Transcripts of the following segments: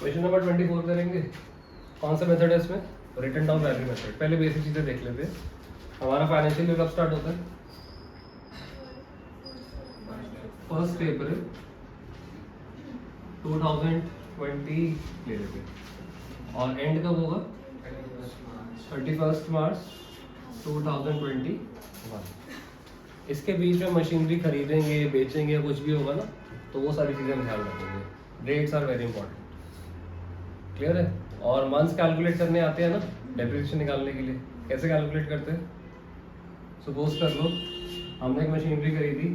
Question number 24 करेंगे। कौन सा मेथड है इसमें? Written down value method. पहले बेसिक चीजें देख लेते हैं। हमारा फाइनेंशियल ईयर कब स्टार्ट होता है? 1 अप्रैल 2020 ले लेते हैं। और एंड कब होगा? 31 मार्च 2021। इसके बीच में मशीनरी खरीदेंगे, बेचेंगे, कुछ भी होगा ना, तो वो सारी चीज़ें हम ध्यान रखेंगे। Dates are very important. Clear है? और मंथ्स कैलकुलेट करने आते हैं ना डेप्रिसिएशन निकालने के लिए। कैसे कैलकुलेट करते हैं? सपोज कर लो हमने एक मशीनरी खरीदी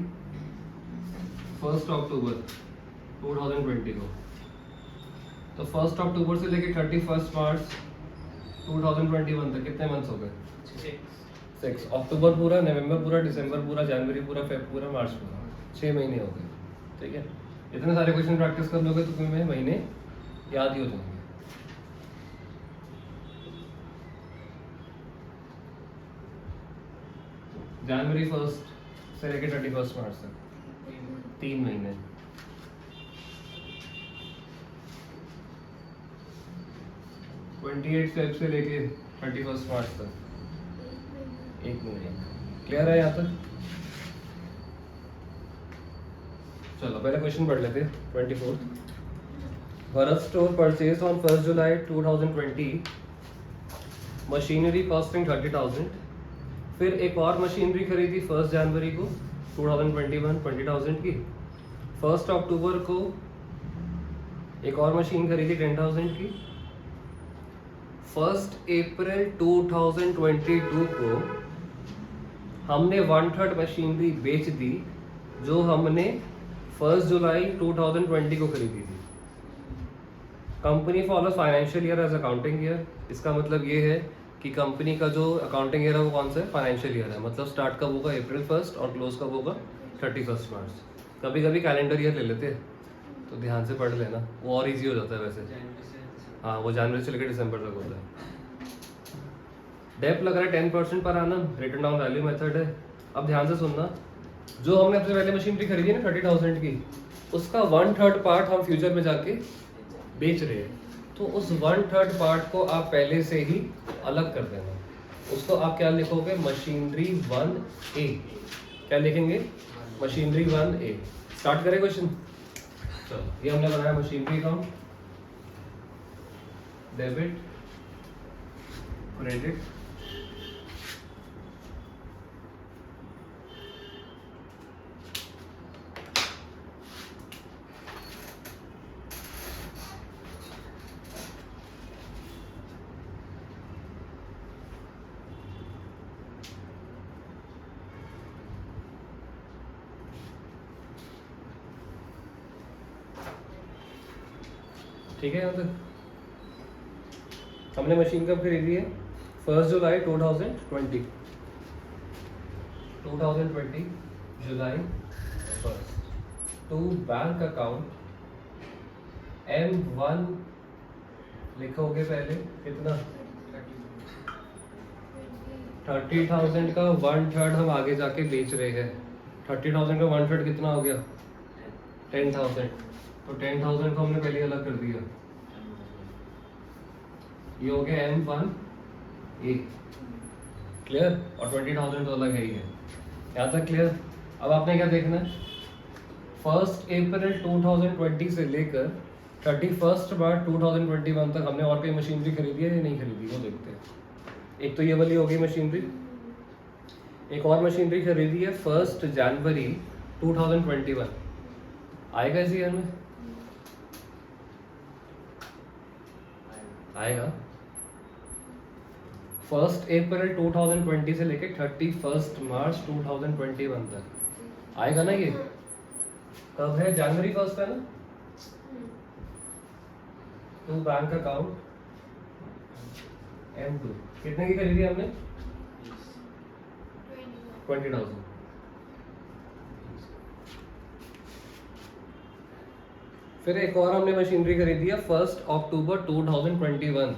1 अक्टूबर 2020 को, तो 1 अक्टूबर से लेके 31 मार्च 2021 तक कितने मंथ्स हो गए? 6। अक्टूबर पूरा, नवंबर पूरा, दिसंबर पूरा, जनवरी पूरा, फेब पूरा, मार्च पूरा, 6 महीने हो गए। ठीक है, इतने सारे क्वेश्चन प्रैक्टिस कर लोगे तो तुम्हें महीने याद ही हो जाएंगे। जनवरी 1 से लेके 31 मार्च तक 3 महीने। फेब से लेके 31 मार्च तक 1 महीने। क्लियर है यहाँ तक? चलो पहले क्वेश्चन पढ़ लेते हैं। 24 Bharat store purchase on 1 July 2020 machinery costing 30,000। फिर एक और मशीनरी खरीदी 1 जनवरी को 2021 20,000 की। 1 अक्टूबर को एक और मशीन खरीदी 10,000 की। 1 अप्रैल 2022 को हमने 1/3 मशीनरी बेच दी जो हमने 1 जुलाई 2020 को खरीदी थी। Company follow financial year as accounting year. इसका मतलब ये है कि कंपनी का जो अकाउंटिंग ईयर है वो कौन सा है? फाइनेंशियल ईयर है। मतलब स्टार्ट कब होगा? अप्रैल 1 और क्लोज कब होगा? 31 मार्च। कभी कभी कैलेंडर ईयर ले लेते हैं, तो ध्यान से पढ़ लेना, वो और इजी हो जाता है वैसे। हाँ, वो जनवरी से लेकर दिसंबर तक होता है। डेप लग रहा है 10% per annum, written down value method है। अब ध्यान से सुनना, जो हमने अपने पहले मशीनरी खरीदी है ना 30,000 की, उसका 1/3 पार्ट हम फ्यूचर में जाके बेच रहे हैं, तो उस 1/3 पार्ट को आप पहले से ही अलग कर देना। उसको आप क्या लिखोगे? Machinery 1A। क्या लिखेंगे? Machinery 1A। स्टार्ट करें क्वेश्चन। चलो, ये हमने बनाया मशीनरी अकाउंट, डेबिट, क्रेडिट, ठीक है। यहाँ तक हमने मशीन कब खरीदी है? 1 जुलाई 2020 जुलाई 1 टू बैंक अकाउंट M1 लिखोगे पहले कितना? 30,000 का 1/3 हम आगे जाके बेच रहे हैं। 30,000 का 1/3 कितना हो गया? 10,000। तो 10,000 को हमने पहले अलग कर दिया, ये हो गया M1A। क्लियर? और 20,000 तो अलग है ही है। यहाँ तक क्लियर? अब आपने क्या देखना है? 1 अप्रैल 2020 से लेकर 31 मार्च 2021 तक हमने और कोई मशीनरी खरीदी है या नहीं खरीदी, वो देखते हैं। एक तो ये वाली हो गई मशीनरी। एक और मशीनरी खरीदी है 1 जनवरी 2021। आएगा इस ईयर में? आएगा। 1 अप्रैल 2020 से लेके 31 मार्च 2021 तक आएगा ना ये? कब है? जनवरी 1 है ना? टू बैंक अकाउंट M2 कितने की खरीदी हमने? 20,000। फिर एक और हमने मशीनरी खरीदी है 1 अक्टूबर 2021,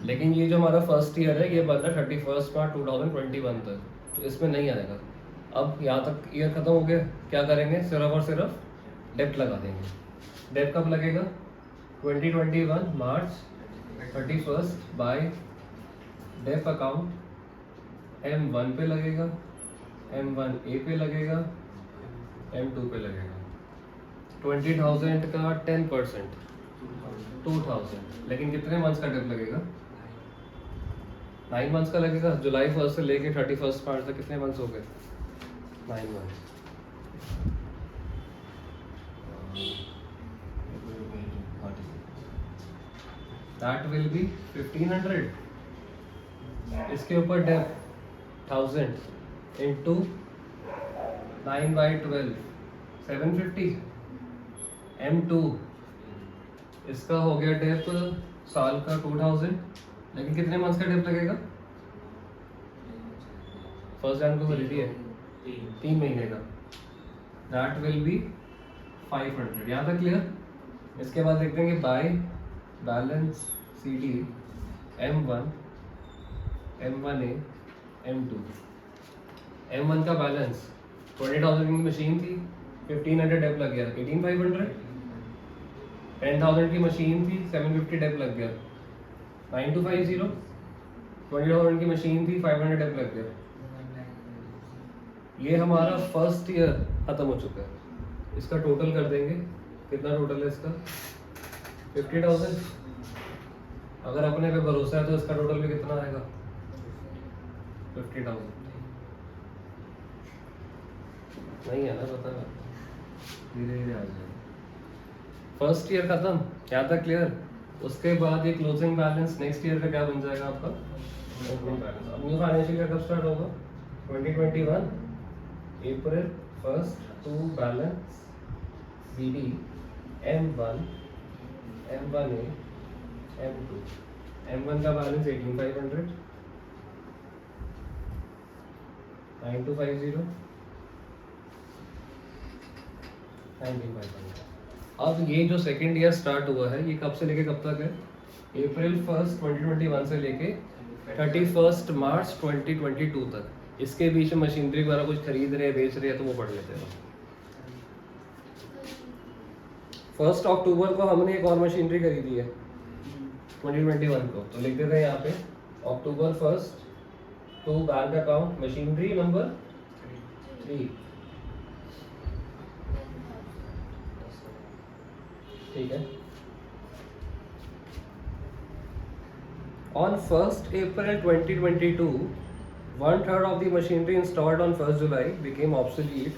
लेकिन ये जो हमारा फर्स्ट ईयर है ये बनता है 31 मार्च 2021 तक, तो इसमें नहीं आएगा। अब यहाँ तक ईयर खत्म हो गया, क्या करेंगे? सिर्फ और सिर्फ डेप्ट लगा देंगे। डेप्ट कब लगेगा? 2021 मार्च 31 बाय डेप अकाउंट M1 पे लगेगा, M1A पे लगेगा, M2 पे लगेगा। 20,000 का 10% 2,000, लेकिन कितने मंथ्स का डेप लगेगा? 9 मंथ्स का लगेगा। जुलाई 1 से लेके 31 मार्च तक कितने मंथ्स हो गए? 9 मंथ्स। That will be 1500। इसके ऊपर डेप 1000 इंटू 9/12 750। M2 इसका हो गया डेप साल का 2000, लेकिन कितने मंथ्स का डेप लगेगा? 1 जनवरी को खरीदी है, 3 महीने का। That will be 500। यहाँ तक क्लियर? इसके बाद लिख देंगे by balance CD M1 M1A M2। M1 का बैलेंस 20,000 की मशीन थी, 1500 डेप लग गया, 18,500। 10,000 की मशीन थी, 750 डेप लग गया, 9250। 20,000 की मशीन थी, 500 डेप लग गया। ये हमारा फर्स्ट ईयर खत्म हो चुका है। इसका टोटल कर देंगे, कितना टोटल है इसका? 50,000। अगर अपने पे भरोसा है तो इसका टोटल भी कितना आएगा? 50,000। नहीं है ना, पता है, धीरे धीरे आ जाएगा। फर्स्ट ईयर खत्म, यहाँ तक क्लियर? उसके बाद ये क्लोजिंग बैलेंस नेक्स्ट ईयर का क्या बन जाएगा आपका? Opening balance. अब न्यू फाइनेंशियल ईयर कब स्टार्ट होगा? 2021 अप्रैल 1 to balance BD M1 M1A M2। M1 का बैलेंस 18,500 9250 19,500। अब ये जो सेकेंड ईयर स्टार्ट हुआ है, ये कब से लेके कब तक है? अप्रैल 1 2021 से लेके 31 मार्च 2022 तक। इसके बीच में मशीनरी वगैरह कुछ खरीद रहे हैं, बेच रहे हैं, तो वो पढ़ लेते हैं। 1 अक्टूबर को हमने एक और मशीनरी खरीदी है 2021 को, तो लिख देते हैं यहाँ पे October 1 to bank account machinery number 3। ठीक है। On 1st April 2022, 1/3 of the machinery installed on 1st July became obsolete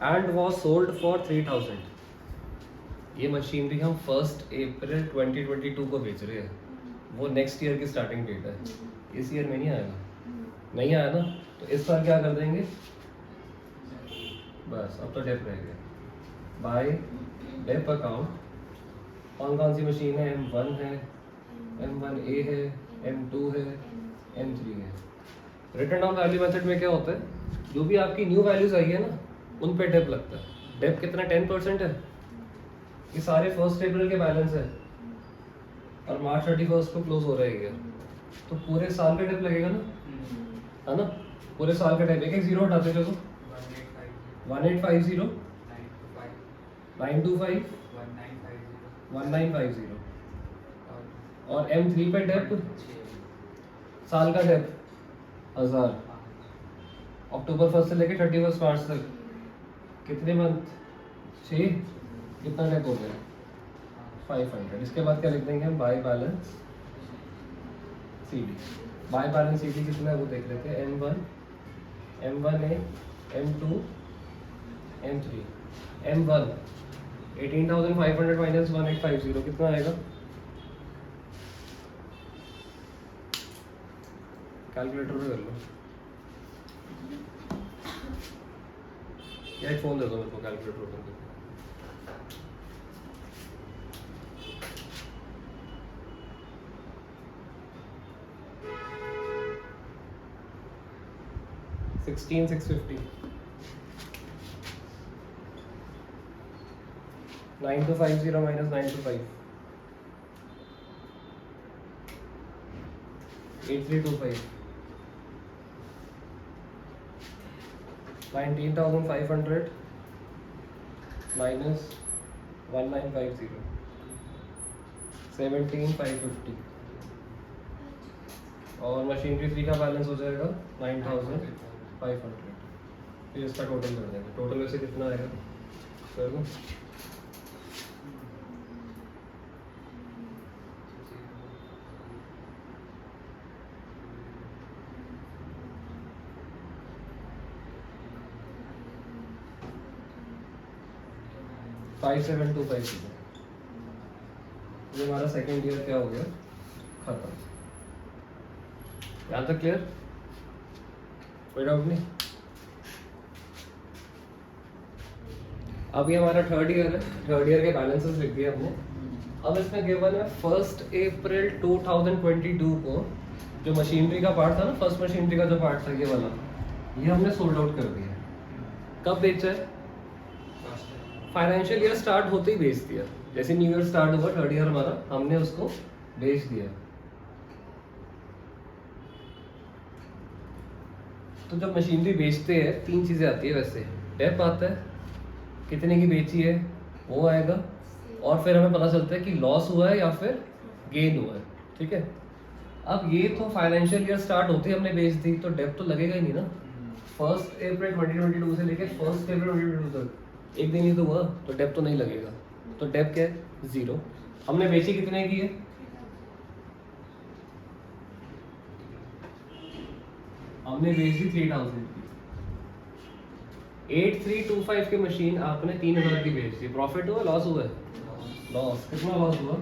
and was sold for 3,000। ये मशीनरी हम 1 अप्रैल 2022 को बेच रहे हैं, वो नेक्स्ट ईयर की स्टार्टिंग डेट है, इस ईयर में नहीं आएगा। नहीं आया ना, तो इस बार क्या कर देंगे? बस अब तो डेप रह गया। बाय डेप अकाउंट कौन कौन सी मशीन है? M1 है, M1A है, M2 है, M3 है। रिटर्न डाउन वैल्यू मेथड में क्या होता है? जो भी आपकी न्यू वैल्यूज आई है ना, उन पे डेप लगता है। डेप कितना? 10% है। ये सारे 1 अप्रैल के बैलेंस है और मार्च 31 को क्लोज हो रहेगा, तो पूरे साल का डेप लगेगा ना, है ना? पूरे साल का डेप, एक एक जीरो हटाते चलो। 1850 925 1950। और M3 पे डेप, साल का डेप 1000। अक्टूबर 1 से लेके 31 मार्च तक कितने मंथ? 6। कितना डेप हो गया? 500। इसके बाद क्या लिख देंगे हम? By balance CD। By balance CD कितना है वो देख लेते हैं। M1 M1A M2 M3। M1 18,500 minus 1850 कितना आएगा? कैलकुलेटर पे कर लो, या एक फोन दे दो मेरे को, कैलकुलेटर ओपन करके। $16,650। 9250 माइनस 925 8325। 19,500 माइनस 1950 17,550 और मशीनरी 3 का बैलेंस हो जाएगा 9,500। फिर इसका टोटल कर देंगे। टोटल वैसे कितना आएगा कर दूँ? फाइव 7,250। ये हमारा सेकेंड ईयर क्या हो गया खत्म। यहाँ तक क्लियर? कोई डाउट नहीं? अब ये हमारा थर्ड ईयर है। थर्ड ईयर के बैलेंसेस लिख दिए हमने। अब इसमें गिवन है 1 अप्रैल 2022 को जो मशीनरी का पार्ट था ना, फर्स्ट मशीनरी का जो पार्ट था ये वाला, ये हमने सोल्ड आउट कर दिया। कब बेचा है? फाइनेंशियल ईयर स्टार्ट होते ही बेच दिया। जैसे न्यू ईयर स्टार्ट हुआ थर्ड ईयर हमारा, हमने उसको बेच दिया। तो जब मशीनरी बेचते हैं 3 चीजें आती है वैसे। डेप आता है, कितने की बेची है वो आएगा, और फिर हमें पता चलता है कि लॉस हुआ है या फिर गेन हुआ है। ठीक है, अब ये तो फाइनेंशियल ईयर स्टार्ट होते ही हमने बेच दी, तो डेप तो लगेगा ही नहीं ना। 1 अप्रैल 2022 से लेके 1 अप्रैल 2022 तक एक दिन ही तो हुआ, तो डेप तो नहीं लगेगा। तो डेप क्या है? 0। हमने बेची कितने की है? हमने बेच दी 3,000 की। 8325 की मशीन आपने 3,000 की बेच दी। प्रॉफिट हुआ लॉस हुआ? लॉस। कितना लॉस हुआ?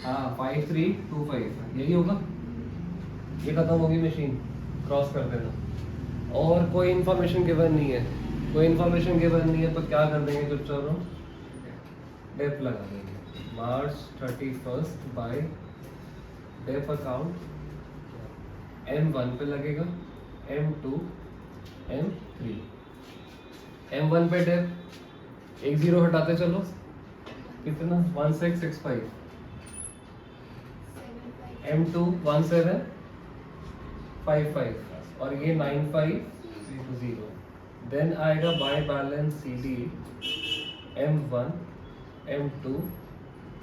हाँ 5325 यही होगा। ये खत्म होगी मशीन, क्रॉस कर देना। और कोई इन्फॉर्मेशन गिवन नहीं है, कोई इन्फॉर्मेशन गिवन नहीं है, तो क्या कर देंगे चुपचाप हम? डेप लगा देंगे। March 31st bye Depp account M1 पे लगेगा, M2, M3। M1 पे डेप एक 0 हटाते चलो, कितना? 1665। M2 1755 और ये 950। देन आएगा by balance CD M1, M2,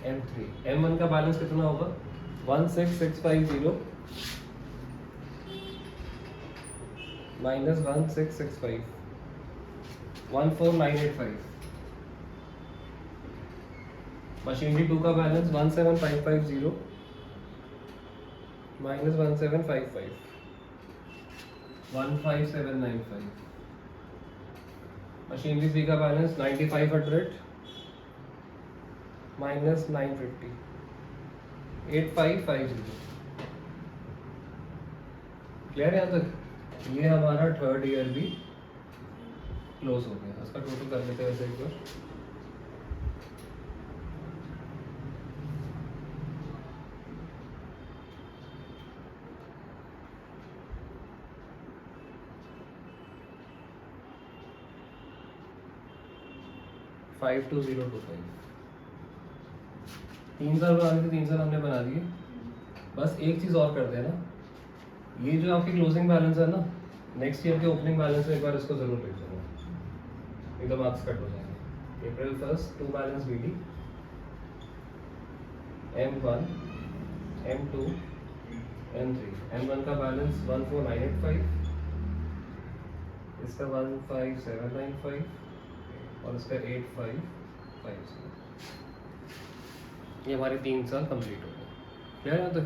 M3। M1 का बैलेंस कितना होगा? 16650 माइनस 1665 14985। मशीनरी 2 का बैलेंस 17550 माइनस 1755 15795। मशीनरी 3 का बैलेंस 9500 माइनस 950 8550। क्लियर है यहाँ तक? ये हमारा थर्ड ईयर भी क्लोज हो गया। इसका टोटल कर लेते हैं वैसे एक बार। फाइव 2025 3 साल बनाने थे, 3 साल हमने बना दिए। बस एक चीज़ और कर देना, ये जो आपकी क्लोजिंग बैलेंस है ना, नेक्स्ट ईयर के ओपनिंग बैलेंस में एक बार इसको जरूर लिख देना, एकदम मार्क्स कट हो जाएंगे। April 1st 2 balance BD M1, M2, M3। M1 का बैलेंस 14985, इसका 15795 और इसका 8550। ये हमारे 3 साल कंप्लीट हो गए। क्लियर है? तो